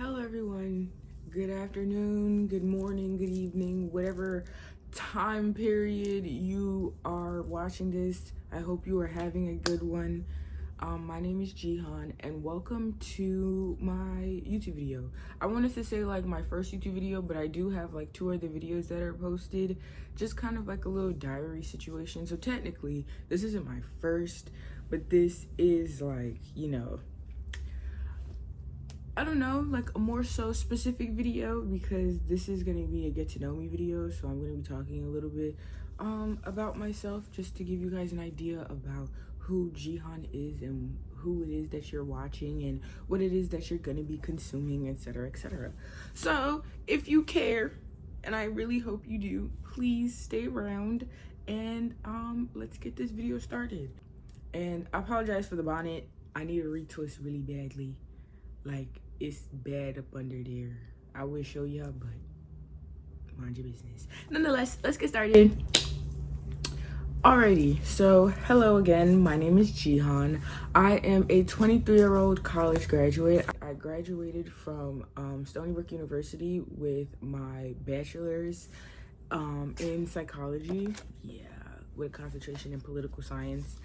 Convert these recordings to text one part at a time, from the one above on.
Hello everyone, good afternoon, good morning, good evening, whatever time period you are watching this. I hope you are having a good one. My name is Jihan and welcome to my YouTube video. I wanted to say like my first YouTube video, but I do have like 2 other videos that are posted, just kind of like a little diary situation. So technically this isn't my first, but this is like, I don't know, like a more so specific video, because this is gonna be a get to know me video. So I'm gonna be talking a little bit about myself, just to give you guys an idea about who Jihan is and who it is that you're watching and what it is that you're gonna be consuming, etc, etc. So if you care, and I really hope you do, please stay around and let's get this video started. And I apologize for the bonnet. I need a retwist really badly. Like, it's bad up under there. I will show y'all, but mind your business. Nonetheless, let's get started. Alrighty, so hello again. My name is Jihan. I am a 23-year-old college graduate. I graduated from Stony Brook University with my bachelor's in psychology. Yeah, with a concentration in political science.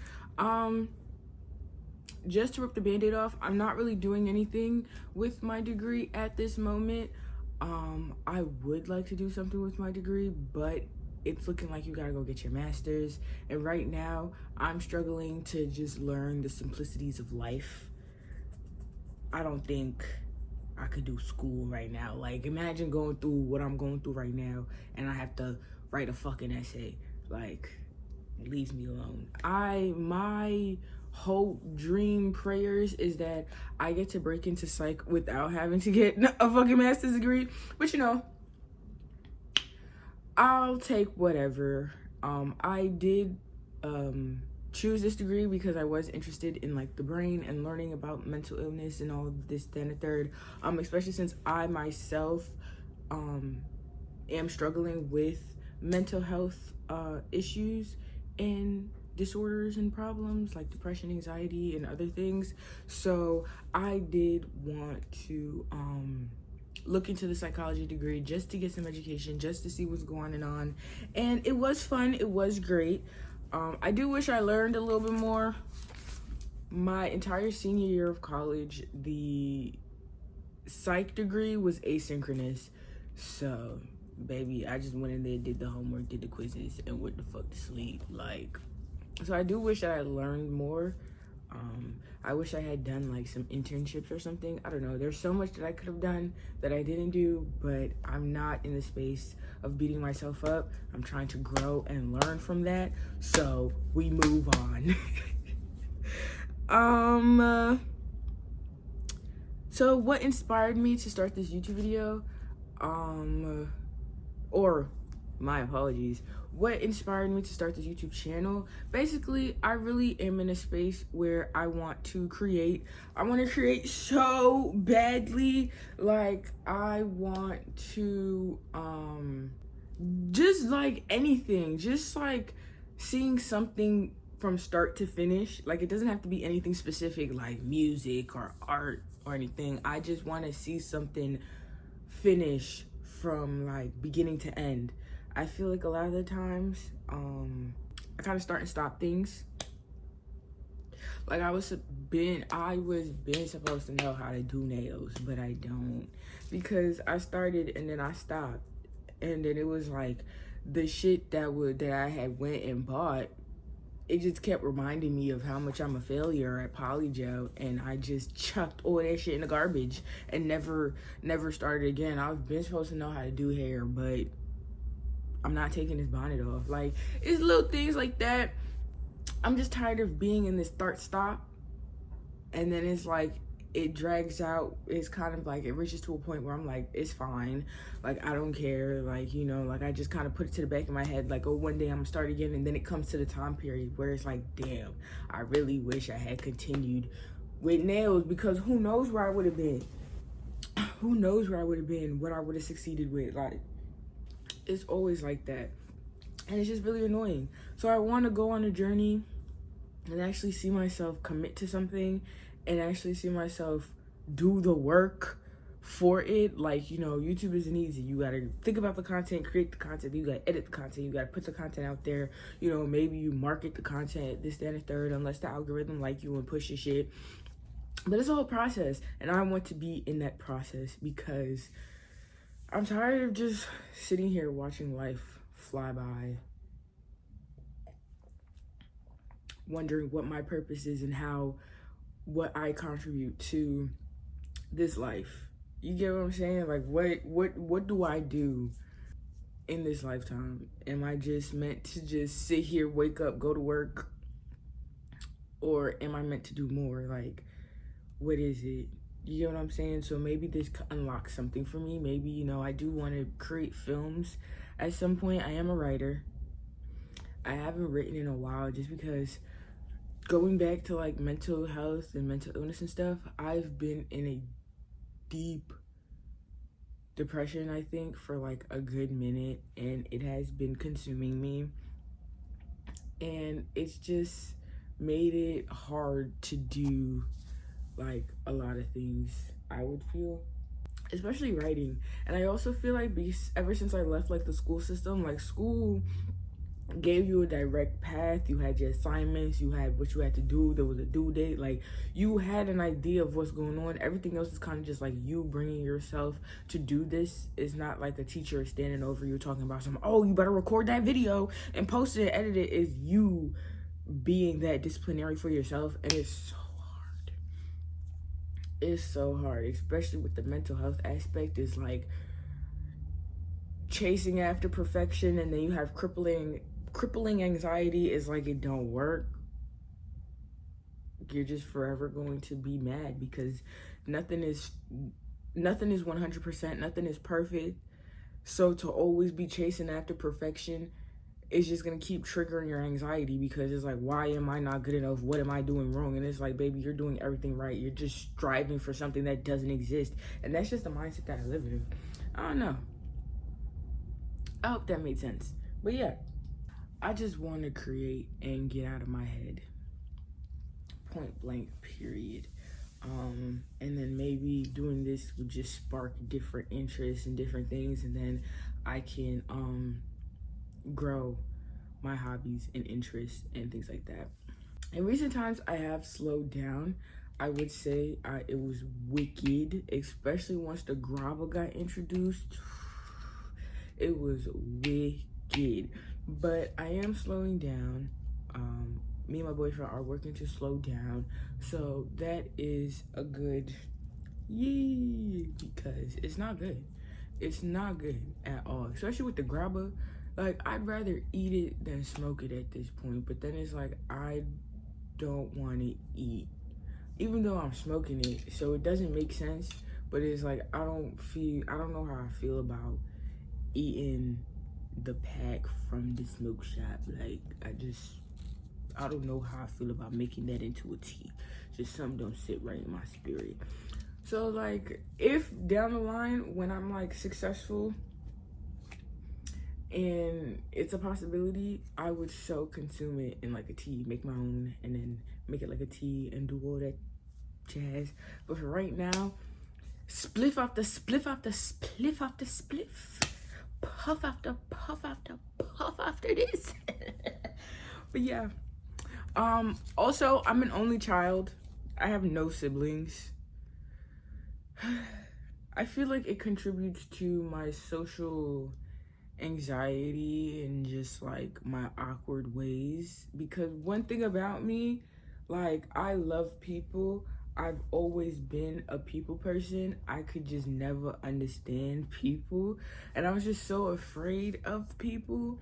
Just to rip the band-aid off, I'm not really doing anything with my degree at this moment. I would like to do something with my degree, but it's looking like you gotta go get your master's. And right now, I'm struggling to just learn the simplicities of life. I don't think I could do school right now. Like, imagine going through what I'm going through right now, and I have to write a fucking essay. Like, it leaves me alone. My hope, dream, prayers is that I get to break into psych without having to get a fucking master's degree. But I'll take whatever. I did choose this degree because I was interested in like the brain and learning about mental illness and all this, that, and the third. Especially since I myself am struggling with mental health issues and disorders and problems like depression, anxiety, and other things. So I did want to look into the psychology degree just to get some education, just to see what's going on. And it was fun, it was great. I do wish I learned a little bit more. My entire senior year of college, the psych degree was asynchronous. So baby, I just went in there, did the homework, did the quizzes, and went the fuck to sleep. Like, so I do wish that I learned more. I wish I had done like some internships or something. I don't know. There's so much that I could have done that I didn't do, but I'm not in the space of beating myself up. I'm trying to grow and learn from that. So we move on. So what inspired me to start this YouTube video? Or my apologies. What inspired me to start this YouTube channel? Basically, I really am in a space where I want to create. I want to create so badly. Like, I want to, just like anything. Just like seeing something from start to finish. Like, it doesn't have to be anything specific like music or art or anything. I just want to see something finish from like beginning to end. I feel like a lot of the times, I kind of start and stop things. Like I was been supposed to know how to do nails, but I don't, because I started and then I stopped, and then it was like the shit that I had went and bought, it just kept reminding me of how much I'm a failure at polygel, and I just chucked all that shit in the garbage and never started again. I've been supposed to know how to do hair, but I'm not taking this bonnet off. Like, it's little things like that. I'm just tired of being in this start-stop, and then it's like it drags out. It's kind of like it reaches to a point where I'm like, it's fine. Like, I don't care. Like, like I just kind of put it to the back of my head, like, oh, one day I'm gonna start again. And then it comes to the time period where it's like, damn, I really wish I had continued with nails, because who knows where I would have been. Who knows where I would have been, what I would have succeeded with. Like, it's always like that, and it's just really annoying. So I want to go on a journey and actually see myself commit to something, and actually see myself do the work for it. Like, you know, YouTube isn't easy. You gotta think about the content, create the content, you gotta edit the content, you gotta put the content out there. You know, maybe you market the content, this, that, and the third, unless the algorithm like you and push your shit. But it's a whole process, and I want to be in that process because I'm tired of just sitting here watching life fly by, wondering what my purpose is and what I contribute to this life. You get what I'm saying? Like, what do I do in this lifetime? Am I just meant to just sit here, wake up, go to work? Or am I meant to do more? Like, what is it? You get what I'm saying? So maybe this unlocks something for me. Maybe, you know, I do want to create films at some point. I am a writer. I haven't written in a while just because going back to like mental health and mental illness and stuff, I've been in a deep depression, I think, for like a good minute, and it has been consuming me, and it's just made it hard to do like a lot of things, I would feel, especially writing. And I also feel like ever since I left like the school system, like school gave you a direct path. You had your assignments, you had what you had to do, there was a due date, like you had an idea of what's going on. Everything else is kind of just like you bringing yourself to do this. It's not like a teacher standing over you talking about something, oh, you better record that video and post it, edit it. Is you being that disciplinary for yourself, and it's so hard, especially with the mental health aspect. Is like chasing after perfection, and then you have crippling anxiety. Is like, it don't work. You're just forever going to be mad because nothing is 100%, nothing is perfect. So to always be chasing after perfection is just gonna keep triggering your anxiety, because it's like, why am I not good enough? What am I doing wrong? And it's like, baby, you're doing everything right. You're just striving for something that doesn't exist. And that's just the mindset that I live in. I don't know. I hope that made sense. But yeah, I just want to create and get out of my head. Point blank, period. And then maybe doing this would just spark different interests and different things, and then I can grow my hobbies and interests and things like that. In recent times, I have slowed down. I would say it was wicked, especially once the grabber got introduced. It was wicked. But I am slowing down. Me and my boyfriend are working to slow down. So that is a good yay, because it's not good. It's not good at all, especially with the grabber. Like, I'd rather eat it than smoke it at this point. But then it's like, I don't want to eat, even though I'm smoking it. So it doesn't make sense. But it's like, I don't know how I feel about eating the pack from the smoke shop. Like, I don't know how I feel about making that into a tea. Just something don't sit right in my spirit. So like, if down the line when I'm like successful and it's a possibility, I would so consume it in like a tea, make my own, and then make it like a tea and do all that jazz. But for right now, spliff after spliff after spliff after spliff, puff after puff after puff after this. But yeah, also, I'm an only child. I have no siblings. I feel like it contributes to my social anxiety and just like my awkward ways, because one thing about me, like, I love people. I've always been a people person. I could just never understand people, and I was just so afraid of people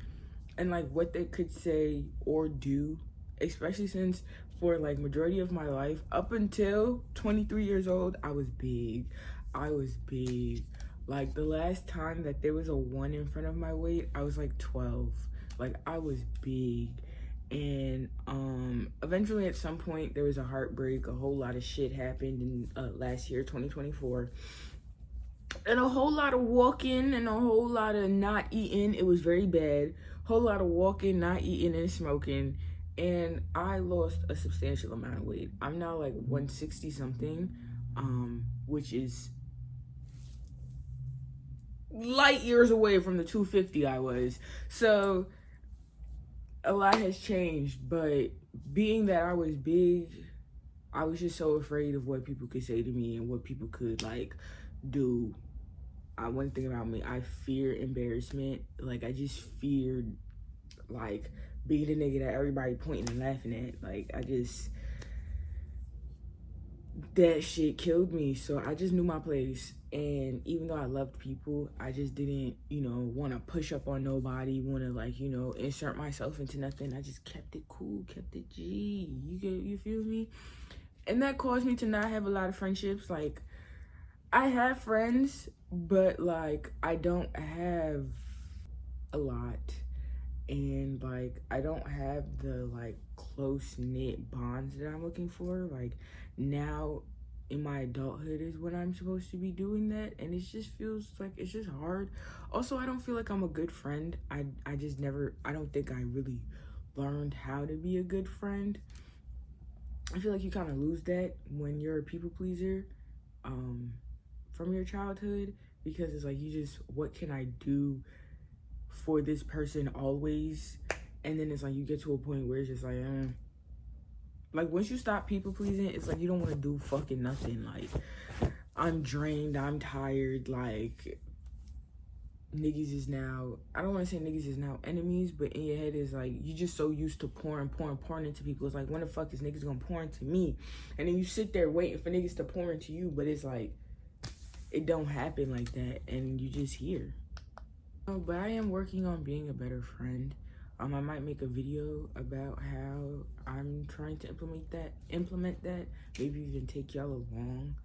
and like what they could say or do, especially since for like majority of my life up until 23 years old, I was big. Like, the last time that there was a 1 in front of my weight, I was like 12. Like, I was big. And eventually at some point there was a heartbreak. A whole lot of shit happened in last year, 2024, and a whole lot of walking and a whole lot of not eating. It was very bad. Whole lot of walking, not eating, and smoking, and I lost a substantial amount of weight. I'm now like 160 something, which is light years away from the 250 I was. So a lot has changed, but being that I was big, I was just so afraid of what people could say to me and what people could like do. One thing about me, I fear embarrassment. Like I just feared like being the nigga that everybody pointing and laughing at. Like that shit killed me. So I just knew my place. And even though I loved people, I just didn't, want to push up on nobody, want to like, insert myself into nothing. I just kept it cool, kept it G. You feel me? And that caused me to not have a lot of friendships. Like I have friends, but like I don't have a lot. And like I don't have the like close knit bonds that I'm looking for. Like now in my adulthood is when I'm supposed to be doing that, and it just feels like it's just hard. Also, I don't feel like I'm a good friend. I don't think I really learned how to be a good friend. I feel like you kind of lose that when you're a people pleaser from your childhood, because it's like what can I do for this person always? And then it's like you get to a point where it's just like once you stop people pleasing, it's like you don't want to do fucking nothing. Like I'm drained, I'm tired. Like niggas is now, I don't want to say niggas is now enemies, but in your head is like you just so used to pouring into people. It's like when the fuck is niggas gonna pour into me? And then you sit there waiting for niggas to pour into you, but it's like it don't happen like that, and you just here. But I am working on being a better friend. I might make a video about how I'm trying to implement that. Maybe even take y'all along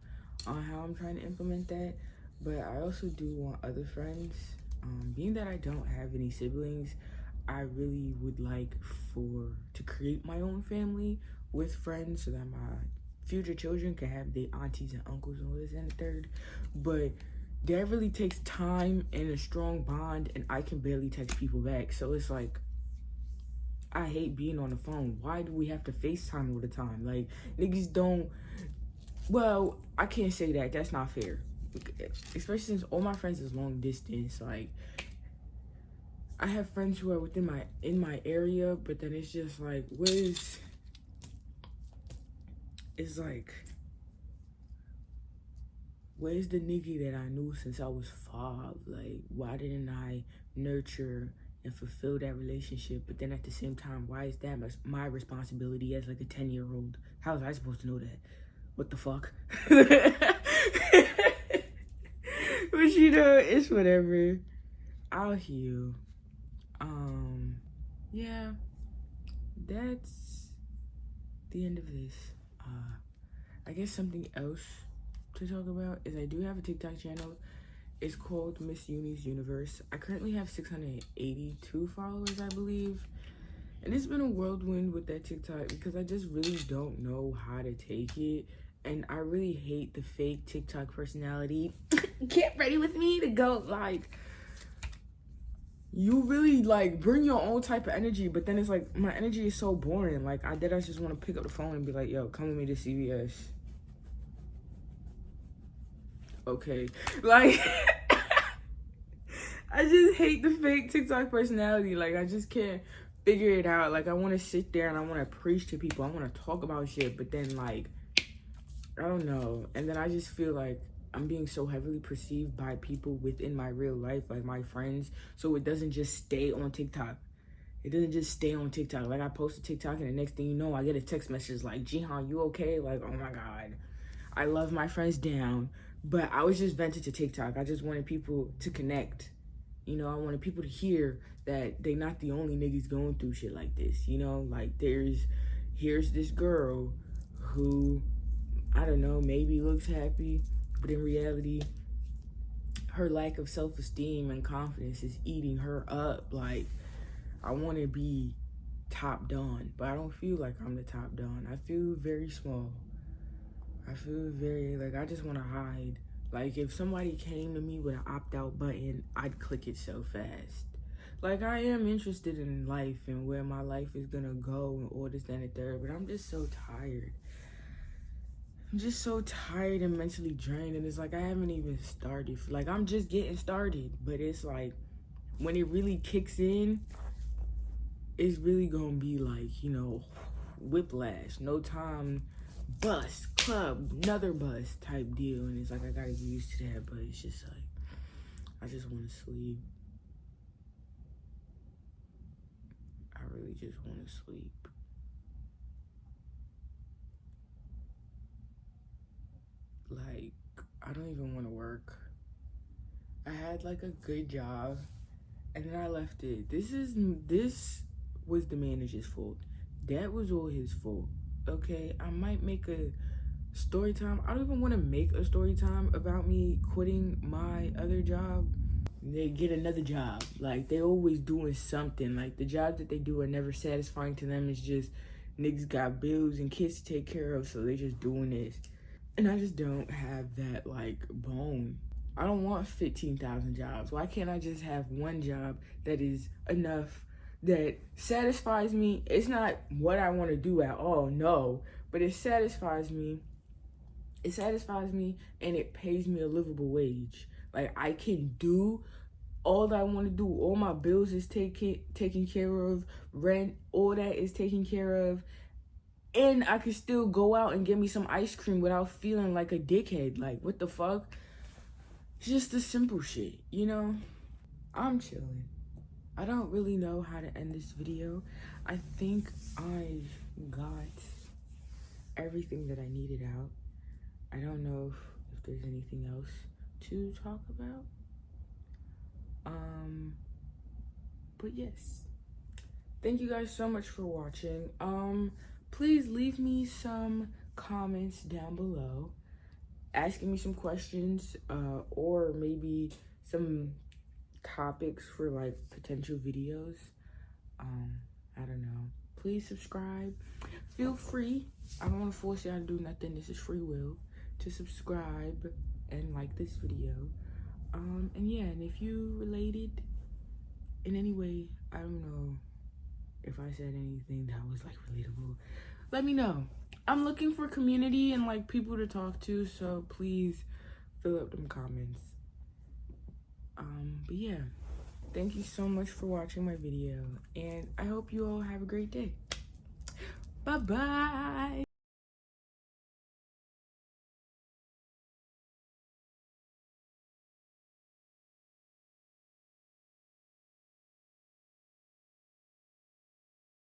on how I'm trying to implement that. But I also do want other friends. Being that I don't have any siblings, I really would like to create my own family with friends so that my future children can have their aunties and uncles and all this and the third. But that really takes time and a strong bond, and I can barely text people back. So it's like, I hate being on the phone. Why do we have to FaceTime all the time? Like, niggas don't, well, I can't say that. That's not fair. Especially since all my friends is long distance. Like, I have friends who are in my area, but then it's just like, where's the nigga that I knew since I was 5? Like, why didn't I nurture and fulfill that relationship? But then at the same time, why is that my responsibility as like a 10-year-old? How was I supposed to know that? What the fuck? But it's whatever. I'll heal. Yeah, that's the end of this. I guess something else to talk about is I do have a TikTok channel. It's called Miss Uni's Universe. I currently have 682 followers, I believe. And it's been a whirlwind with that TikTok because I just really don't know how to take it. And I really hate the fake TikTok personality. Get ready with me to go, like, you really, like, bring your own type of energy. But then it's like, my energy is so boring. Like, I just want to pick up the phone and be like, yo, come with me to CVS. Okay. Like, I just hate the fake TikTok personality. Like, I just can't figure it out. Like, I want to sit there and I want to preach to people. I want to talk about shit. But then, like, I don't know. And then I just feel like I'm being so heavily perceived by people within my real life, like my friends. So it doesn't just stay on TikTok. It doesn't just stay on TikTok. Like, I post a TikTok and the next thing you know, I get a text message like, Jihan, you okay? Like, oh my God. I love my friends down. But I was just vented to TikTok. I just wanted people to connect. I wanted people to hear that they not the only niggas going through shit like this. Like here's this girl who, I don't know, maybe looks happy, but in reality, her lack of self-esteem and confidence is eating her up. Like, I want to be top done, but I don't feel like I'm the top done. I feel very small. I feel very, like, I just want to hide. Like, if somebody came to me with an opt-out button, I'd click it so fast. Like, I am interested in life and where my life is gonna go and all this, that, and the third, but I'm just so tired. I'm just so tired and mentally drained, and it's like I haven't even started. Like, I'm just getting started, but it's like when it really kicks in, it's really gonna be like, you know, whiplash, no time, bus, club, another bus type deal. And it's like I gotta get used to that, but it's just like I just want to sleep. I really just want to sleep. Like, I don't even want to work. I had like a good job and then I left it. This was the manager's fault. That was all his fault. Okay, I might make a story time. I don't even want to make a story time about me quitting my other job. They get another job. Like, they always doing something. Like, the jobs that they do are never satisfying to them. It's just niggas got bills and kids to take care of, so they just doing this. And I just don't have that, like, bone. I don't want 15,000 jobs. Why can't I just have one job that is enough, that satisfies me? It's not what I want to do at all, no. But it satisfies me. It satisfies me and it pays me a livable wage. Like, I can do all that I want to do. All my bills is taken care of. Rent, all that is taken care of. And I could still go out and get me some ice cream without feeling like a dickhead. Like, what the fuck? It's just the simple shit, you know? I'm chilling. I don't really know how to end this video. I think I got everything that I needed out. I don't know if there's anything else to talk about. But yes. Thank you guys so much for watching. Please leave me some comments down below, asking me some questions, or maybe some topics for like potential videos. I don't know. Please subscribe. Feel free. I don't want to force y'all to do nothing. This is free will. To subscribe and like this video. And yeah, and if you related in any way, I don't know if I said anything that was like relatable, let me know. I'm looking for community and like people to talk to, so please fill up them comments. But yeah, thank you so much for watching my video, and I hope you all have a great day. Bye bye.